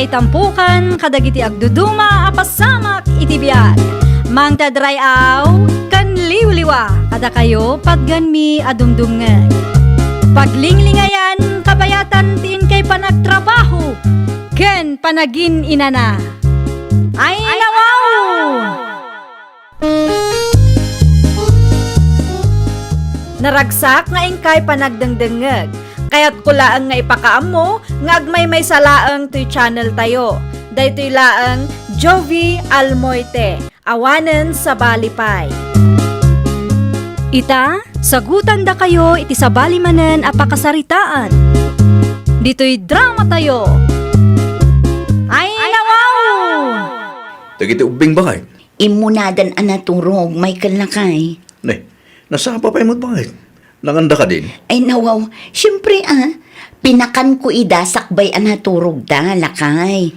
may tampukan, kadagiti agduduma, apasamak iti biag. Mang tadrayaw, kan liwliwa, kada kayo pagganmi adumdumngeg. Paglinglingayan, kabayatan tiin kay panagtrabaho, ken panagin inana. Ay nawaw! Naragsak nga ingkay panagdengdengeg. Kaya't kulaang nga ipakaam mo, nga agmay may salaang to'y channel tayo. Daytoy laang Jovi Almoite, awanen sa balipay. Ita, sagutan da kayo iti sa balimanen apakasaritaan. Dito'y drama tayo. Ay nawaw! Tagiti ubing bakay? Imunadan anaturog, Michael Lakay. Ne, nasapa pa imot bakit? Nanganda ka din? Ay nawaw, siyempre pinakan ko ida sakbay anaturog da, Lakay.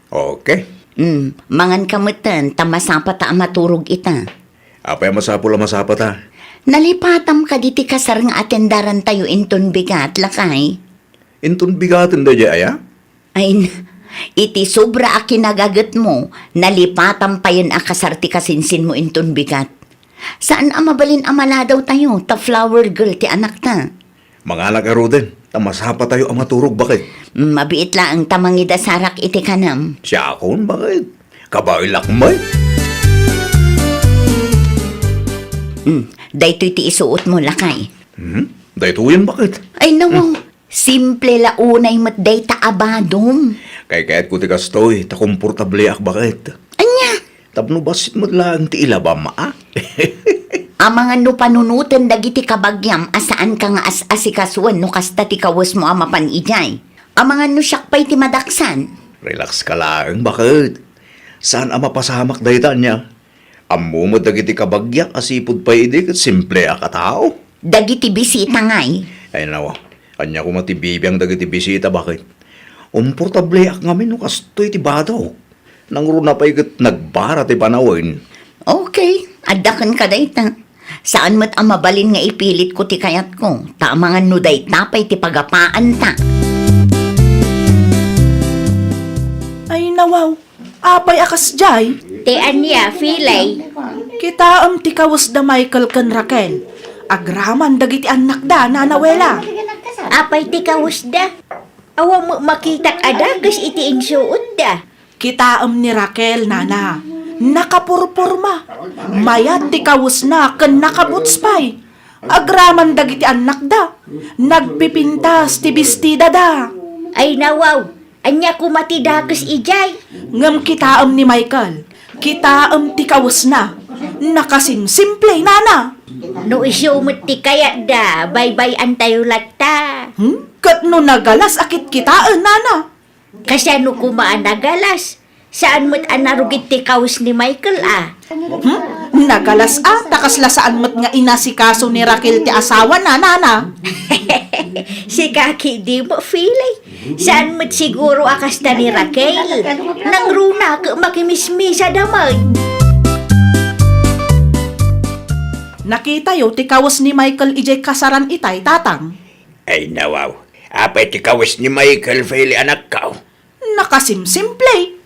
Okay. Mangan kamutan, tamasapa ta amaturog ita. Apay masapula masapa ta? Nalipatam ka diti kasar nga atendaran tayo inton bigat, Lakay. Intun bigatin da di aya? Ay, iti sobra a kinagagat mo, nalipatam pa yun a kasarti kasinsin mo inton bigat. Saan amabalin amala daw tayo, ta flower girl ti anak ta? Mga anak din, tamasapa tayo ang maturog bakit? Mabiit la ang tamangida sarak iti kanam. Siya akon bakit? Kabaoy lakmay? Daytoy ti isuot mo, Lakay. Dahito yan bakit? Ay nawaw, simple la unay mat day ta abadom. Kay kaya't ko ti kastoy, ta komportable ak bakit? Anya, Tapno basit mo lang ti ilabama amangan no panunutan dagiti kabagyam asaan ka nga as-asikasuan no kasta ti kawas mo amapan ijay. Amangan no syakpay ti madaksan. Relax ka lang, bakit? Saan ang mapasamak dahitan niya? Ammo mo dagiti kabagyak asipod pa idik at simple akatao. Dagiti bisita ngay. Ay nawa, kanya ko matibibiyang dagiti bisita, bakit? Umportable ak ngamin no kastoy ti badaw. Nangruna pa ikat nagbara ti panawin. Okay, adakan ka dayta. Saan mo't ang mabalin nga ipilit ko ti kayat ko? Tamangan no day tapay ti pagapaan ta. Ay nawaw, apay akas jay. Ti Anya, Filay. Kita ti kawas da Michael kan Raquel. Agraman dagiti anak da, nanawela. Apay ti kawusda. Awa mo makitak ada, kas iti insuot da. Kita ni Raquel, nana. Nakapurpurma. Mayat ti kawas na kan nakabutspay. Agraman dagiti anak da. Nagpipintas ti bestida da. Ay nawaw, anya kumatidakas ijay. Ngam kita ni Michael. Kita ti kawas na. Nakasimsimple, nana. No isyumot ti kaya da, bye-bye antayo latta. Kat no nagalas akit kitaan, nana. Kasano kumaan nagalas? Saan mo't anarugit ti kawas ni Michael Nagalas takasla saan mat nga inasikaso ni Raquel ti asawa na, nana. Si kaki di mo, Filay. Saan mo't siguro akasta ni Raquel? Nang runa ka makimismisa damay. Nakita yo ti kawas ni Michael ijay kasaran itay, tatang. Ay nawaw, apay ti kawas ni Michael Feli anak ka. Nakasimsimple.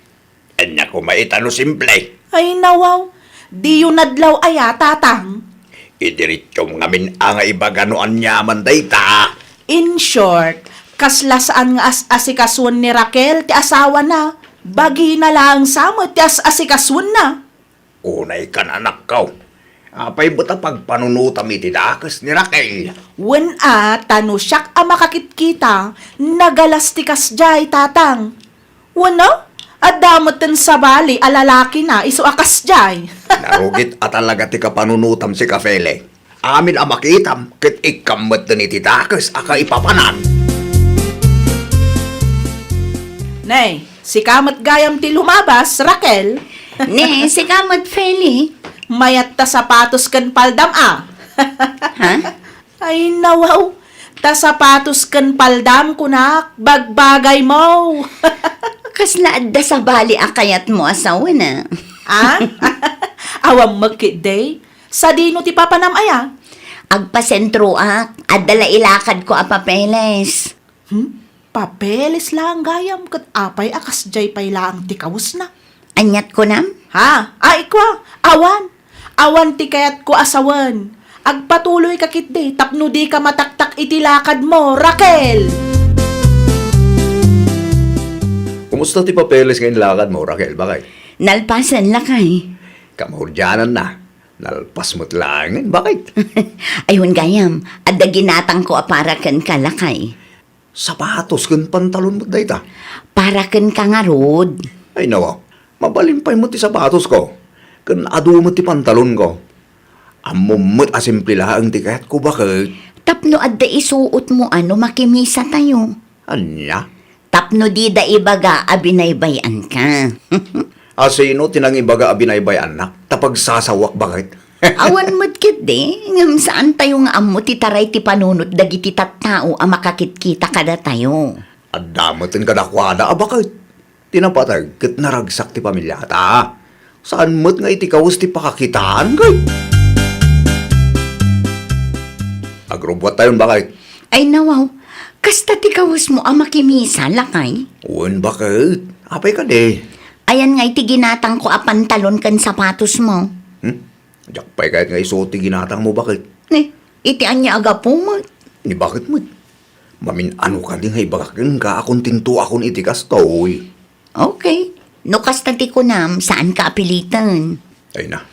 Anak ko maitano simple. Ay nawaw, di yun nadlaw aya, tatang. Idiritsyong ngamin ang ibaganoan nyaman dayta. In short, kasla saan nga as-asikasuan ni Raquel ti asawa na. Bagi na lang samot ti as-asikasuan na. Unay ka na anak ka. Apay buta pagpanunutam iti dakas ni Raquel. Wen tano siyak makakitkita, nagalastikas jay, tatang. Wano? Adamoten sa bali, alalaki na, iso akas jay. Narugit at talaga ti kapanunutam si Kafele. Amin ang makitam, kit ikamot na iti dakas aka ipapanan. Nay, si kamat gayam ti lumabas, Raquel. Ne, si kamat Feli. Mayat ta sapatos kan paldam Ha? Ay nawaw, ta sapatos kan paldam kunak, bagbagay mo. Kasla adda sa bali akayat mo asawa na. Awam magkiday, sa dino ti papanam aya. Agpasentro ak, adala ilakad ko a papeles. Papeles lang gayam kat apay akas jay pay lang ti kawus na. Anyat ko nam? Ha? Ay kwa, awan. Awan ti kayat ko asawan. Agpatuloy ka kitdi, tapno di ka mataktak itilakad mo, Raquel. Kumusta ti papeles ngayon lakad mo, Raquel? Bakit? Nalpasan lakay. Kamahurjanan na. Nalpas mo't lang. Bakit? Ayun gayam, adda ginatang ko para kan kalakay. Sapatos kan pantalon mo dayta. Para kan kangarod. Ay nawa, mabalimpay mo ti sapatos ko. Kan adu mo ti pantalon ko. Amumot asimple lang ti kahit ko bakit. Tapno adda isuot mo ano makimisa tayo. Anya? Tapno di da ibaga abinaybayan ka. Asino tinang ibaga abinaybay anak? Tapag sasawak bakit? Awan mo't de, ngam saan tayo nga amo ti taray ti panunot dagiti tattao a makakitkita kada tayo. Adamotin kadakwada, bakit? Tinapatag, kat naragsak ti pamilya ta. Saan mo't nga iti kawas ti pakakitaan, kay? Agrobot tayon, bakit? Ay nawaw, kasta ti kawas mo a makimisa lakay. Uwan, bakit? Apay ka de. Ayan nga iti ginatang ko a pantalon kan sapatos mo. Jakpay kahit nga isuot ti ginatang mo, bakit? Iti anya aga po mo. Ni bakit mo? Mamin ano ka din, hay bakakin ka akong tinto akong iti kastoy. Okay. No kasta ti kunam, saan ka apilitan? Ay na,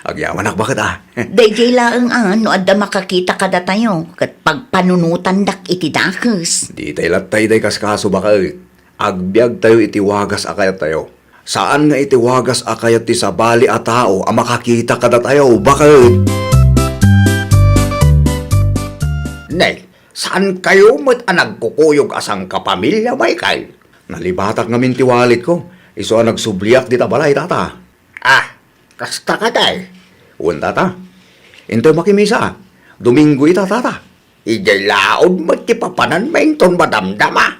agyaman ak bakit Dayjay laang no adda makakita kada tayo. Kat pagpanunutan dak iti dakes. Di tayo latay day kaskaso bakit? Agbyag tayo itiwagas akayat tayo. Saan nga itiwagas akayat ti sabali a tao a makakita kada tayo, bakit? Nay, saan kayo mo't nagkukuyog asang kapamilya, Michael? Nalibatak ngamin ti wallet ko. Iso ang nagsubliak di tabalay, tata. Kasta ka day. Uwan, tata. Into makimisa. Domingo ita, tata. Ijay laod mo't ti papanan menton madamdama.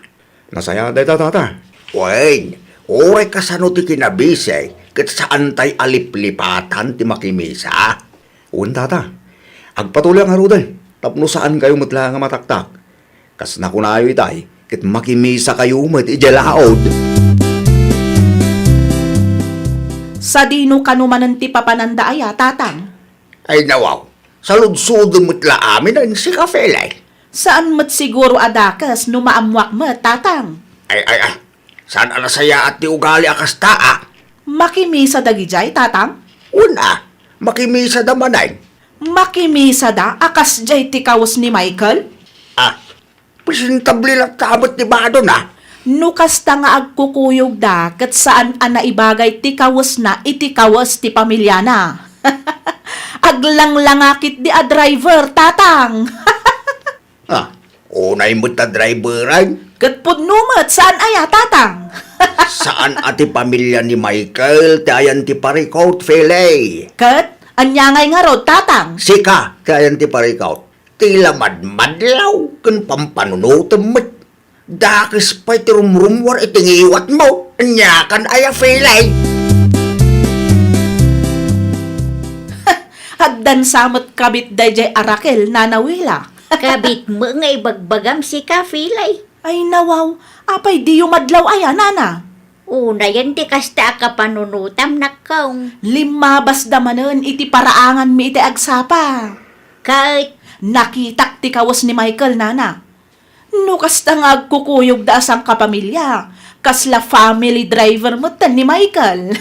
Nasaya day, tata. Wen, oray kasano ti kinabisay, kat saan tay aliplipatan ti makimisa. Uwan, tata. Agpatuloy ang haruday. Tapno saan kayo matla nga mataktak. Kas nakunayo itay, kat makimisa kayo mat ijalaod. Sa dino kanumanan ti papananda aya, tatang. Ay nawaw, saludsudon matla amin ang si Kafelay. Saan mat siguro adakas no maamwak mat, tatang? Ay, saan alasaya at ti ugali akas taa? Makimisa dagijay, tatang? Una, makimisa damanay. Makimisa da akas jay ti kawas ni Michael? Presentable lang tabot ni Bado na. No kasta nga agkukuyog da kat saan ana ibagay ti kawas na iti kawas ti pamilya na. Aglanglangakit di a driver, tatang. Unay mo ta driveran. Kat pudnumat, saan aya, tatang? Saan ati pamilya ni Michael, ti ayan ti parikaut, Felay. Kat, anyangay nga rod, tatang. Sika, ti ayan ti parikaut. Tila madmadlaw, kan pampanunutan mo. Dakis pa'y ti rumrumwar itingiwat mo. Anyakan aya, Felay. Haddan samot kabit dayjay Arakel, nanawila. Kabit mo nga ibagbagam si Kafilay. Ay nawaw, apay di yumadlaw aya, nana. Una yan di kasta ka panunutam nakaw. Limabas damanen iti paraangan mi iti agsapa. Kahit Nakitak ti kawas ni Michael, nana. No kasta nga agkukuyog da asang kapamilya. Kasla family driver mo tan ni Michael.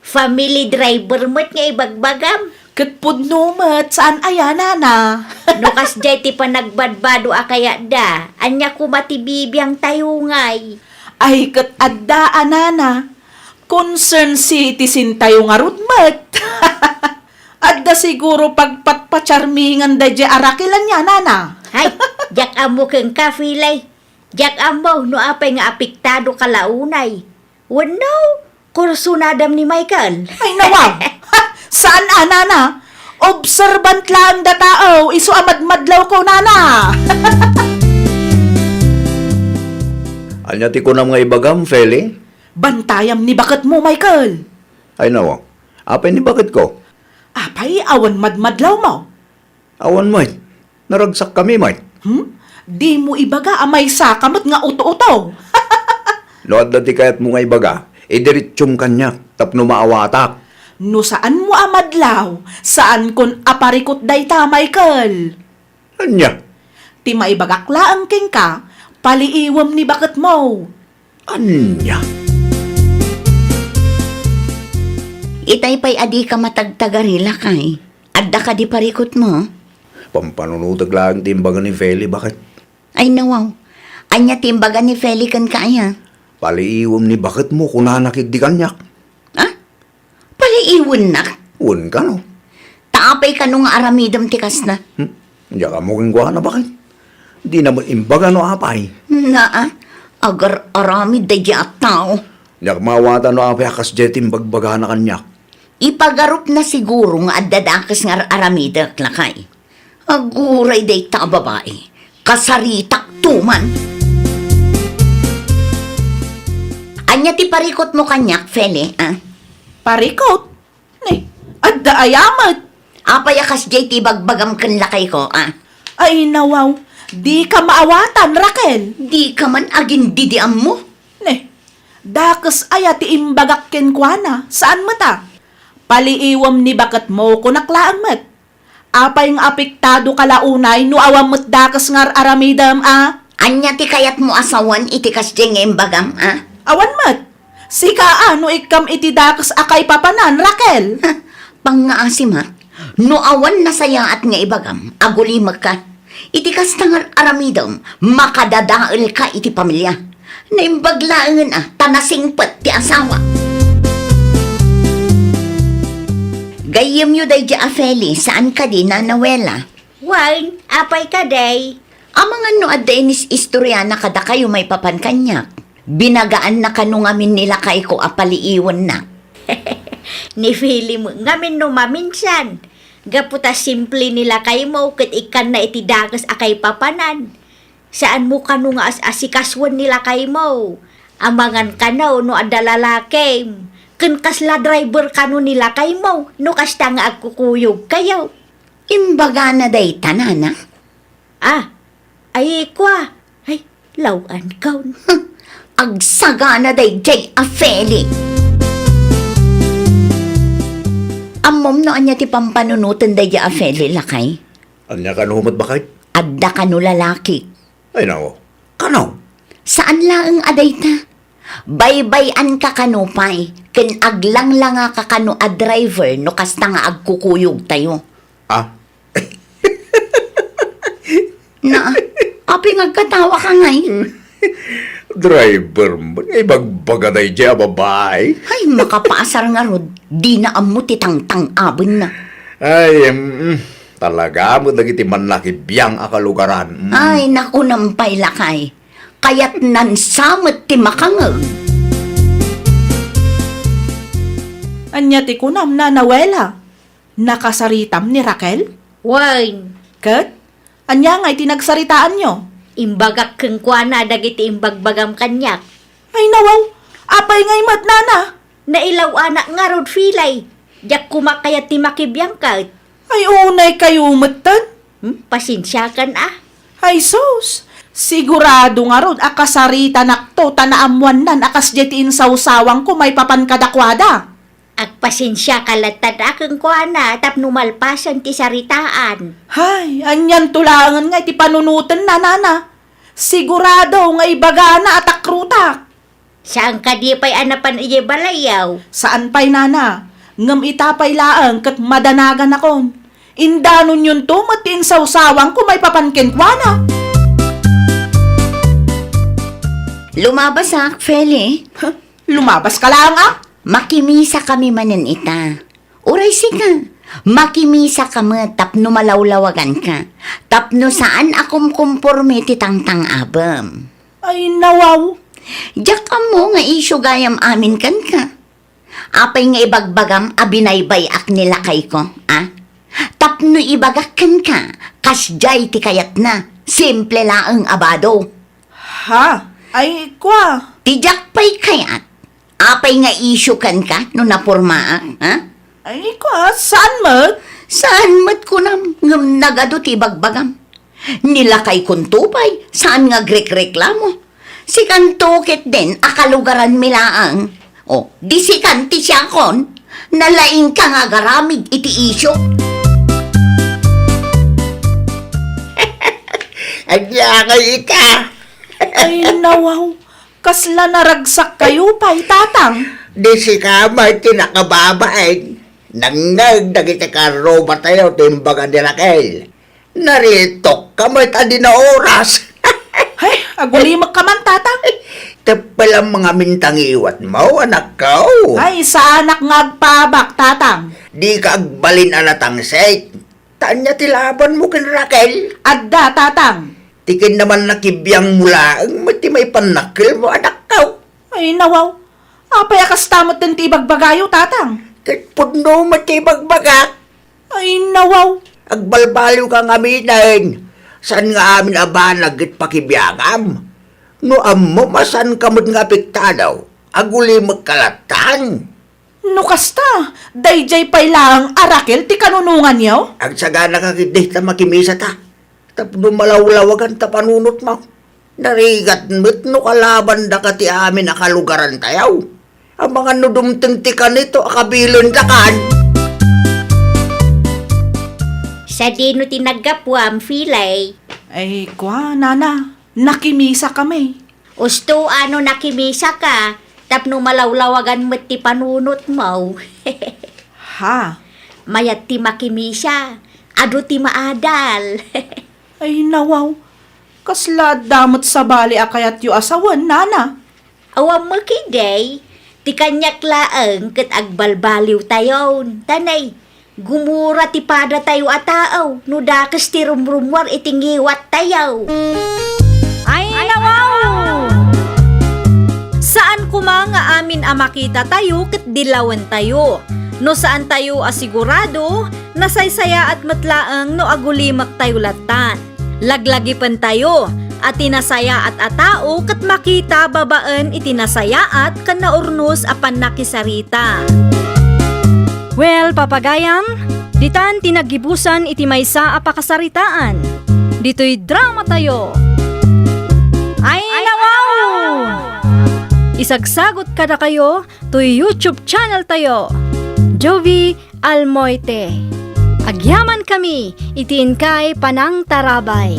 family driver mo't nga ibagbagam. Kat pudnumat, saan aya, nana? No kas jay ti panagbadbado akaya da. Anya kumatibibiyang tayo ngay. Ay kat adda, nana. Concern si iti sintayo nga rudmat. Adda siguro pagpatpacharmingan da jay arakilan niya, nana. Hay, jak amo keng Kafilay. Jak amo no apay nga apiktado kalaunay. Wano, kursunadam ni Michael. Ay nawaw. Saan, nana? Observant lang da tao. Iso amadmadlaw ko, nana. Anya ti ko na mga ibagam, Feli? Bantayam ni bakit mo, Michael? Ay nawa, apay ni bakit ko? Apay, awan madmadlaw mo. Awan mo, naragsak kami, mate. Di mo ibaga amay sakamot nga uto-uto. Load na ti kayat mo nga ibaga, idiritsyong kanyak, tapno maawatak. No saan mo amadlaw? Saan kon aparikot day ta, Michael? Anya? Ti maibagakla ang king ka, paliiwam ni bakit mo. Anya? Itay pa'y adi ka matagtagarila kay. Adda ka di parikot mo. Pampanunutag lang timbagan ni Feli, bakit? Ay nawaw. Anya timbagan ni Feli kan kaya. Paliiwam ni bakit mo kung nanakit di kanyak. Ha? Paliiwan na. Un ka no? Taapay ka nung aramidam tikas na. Diya ka mo kong na bakit? Di naman imbaga no apay. Naa, agar aramid day at tao. Diya ka mawata no apay akas jetim bagbaga na kanyak. Ipagarup na siguro nga adadakas nga aramidak lakay. Aguray day ta babae. Kasaritak tuman. Anya ti parikot mo kanyak, Feli, ah? Parikot? Ay, adda ayamat. Apay akas jay ti bagbagam kan lakay ko, ah? Ay nawaw, di ka maawatan, Raquel. Di ka man agin didiam mo. Ne, dakas aya ti imbagak ken kuana. Saan mata? Paliiwam ni bakat mo kunaklaan mat. Apay ng apektado kalaunay no awam mat dakas ngar aramidam, ah? Anya ti kayat mo asawan itikas jay nga imbagam, ah? Awan mat. Sika ano ikam iti dakas akay papanan, Raquel. Pangaasim ha, no awan na saya at nga ibagam, agulimag ka. Itikas tangar aramidom, makadadaal ka iti pamilya. Naimbaglaan tanasingpat ti asawa. Gayem yu day di Feli, saan ka di nanawela? Wine, apay ka day. Amang ano adda inis istorya na kada kayo may papan kanyak. Binagaan na kanungamin nila kay ko apaliiwan na. Ni Philly mo ngamin no maminsan. Gaputa simple nila kay mo ket ikan na iti dagas akay papanan. Saan mo kanu nga asikaswan nila kay mo? Amangan kanaw no adda lalaki. Ken kasla driver kanu nila kay mo no kasta nga agkukuyog kayo. Imbaga na day tanana. Ah, ay kwa. Ay, lawan kaun. Agsagana day jay Feli. Amom no anya ti pampanunutan day Feli lakay. Anya ka no humat bakit? Adda ka no lalaki. Ay nako, kanaw? Saan lang aday ta? Baybayan ka kanupay. Ken aglang lang nga ka kano a driver no kasta nga agkukuyog tayo. Ah, Na, api ngagkatawa ka ngay. driver mo, ay bagbaga day dya babay. Ay, makapaasar nga rod. Di na amo ti tangtang abon na. Ay, talaga mo dagiti manlaki biyang akalugaran. Ay, naku nampay lakay. Kaya't nansamot ti makangag. Anya ti kunam na nawela. Nakasaritam ni Raquel? Wine, Kat? Anya nga itinagsaritaan nyo? imbagak keng kuana dagiti imbagbagam kanyak. Ay nawaw, apay ngay mat nana. Nailaw anak nga rod filay. Jak kumakayat ti makibiyang ka. Ay unay kayo umatan. Pasensya kan ah. Ay sus, sigurado nga rod akasarita nakto tanaamuan nan akas jetiin sawsawang ko may papan kadakwada. Agpasensya kalatad akong kuana tap numalpasan ti saritaan. Hay, anyan tulangan nga iti panunutan na nana. Sigurado nga ibaga na at akrutak. Saan ka di pa'y anapan iya balayaw? Saan pa'y nana? Ngam itapay laang kat madanagan akon. Indanon yun to matin sawsawang ko may papankin kuana. Lumabas Feli. Lumabas ka lang ah. Makimisa kami manen ita. Uray sika. Makimisa ka mo tapno malawlawagan ka. Tapno saan akom kumporme ti tangtang abam. Ay nawaw. Diyak ka mo nga isyo gayam amin kan ka. Apay nga ibagbagam abinaybay ak nila kay ko, ah? Tapno ibagak kan ka. Kasjay ti kayat na. Simple laang abado. Ha? Ay kwa. Tijak pa'y kayat. Apay nga isyo kan ka no napurmaak, ha? Ay kwa, saan mat? Saan mat ko nam ngam nagado ti bagbagam? Nilakay kuntupay, saan nga grek-reklamo? Si kantukit din, akalugaran milaang. O, di si kanti siya kon, nalaing ka nga garamid iti isyo. Adya kay ika. Ay, nawaw. Kasla naragsak kayo pa'y tatang. Di si kamay kinakababain. Nangag dagiti karoba tayo timbagan ni Raquel. Naritok kamay tadi na oras. Ay, agulimak ka man, tatang. Tapal ang mga mintang iwat mo, anak ko. Ay, sa anak ngagpabak, tatang. Di ka agbalin anatang set. Tanya tilaban mo kin Raquel. Adda, tatang. Tikin naman nakibiyang mula ang mati may panakil mo, anak ko. Ay, nawaw. Apay akas tamot din tibagbagayo, tatang. Katpuno mati bagbaga. Ay, nawaw. Agbalbaliw kang aminin. San nga amin abanag it pakibiyagam? No amo masan kamot nga apektadaw? Aguli magkalatan. No kasta, dayjay pa'y lang arakil ti kanunungan yaw. Ang sagana kakidih ta makimisa ta. Tapno malawlawagan ta panunot mo. Narigat mo't no kalaban da ka ti amin akalugaran tayaw. Ang mga nudumteng ti ka nito akabilon ta kan. Sa dino tinagapwam, filay. Ay, kwa, nana. Nakimisa kami. Usto ano nakimisa ka, tapno malawlawagan mo't ti panunot mo. Ha? Mayat ti makimisa, ado ti maadal. Ay, nawaw. Kasla damot sa bali akayat yu asawan, nana. Awam mo kiday, ti kanyak laeng ket agbalbaliw tayon. Tanay, gumura ti pada tayo ataaw, no dakes ti rumrumwar itingiwat tayaw. Ay, nawaw! Saan kuma nga amin a makita tayo ket dilawan tayo? No saan tayo asigurado, nasaysaya at matlaang no agulimak tayo latan. Laglagipan tayo, at tinasaya at atao ket makita babaan itinasaya at kan naurnos apan nakisarita. Well, papagayam, ditan tinagibusan iti maysa a pakasaritaan. Dito'y drama tayo. Ay, nawaw! Isagsagot kada kayo to YouTube channel tayo. Jovi Almoite. Agyaman kami, itiin kay Panang Tarabay.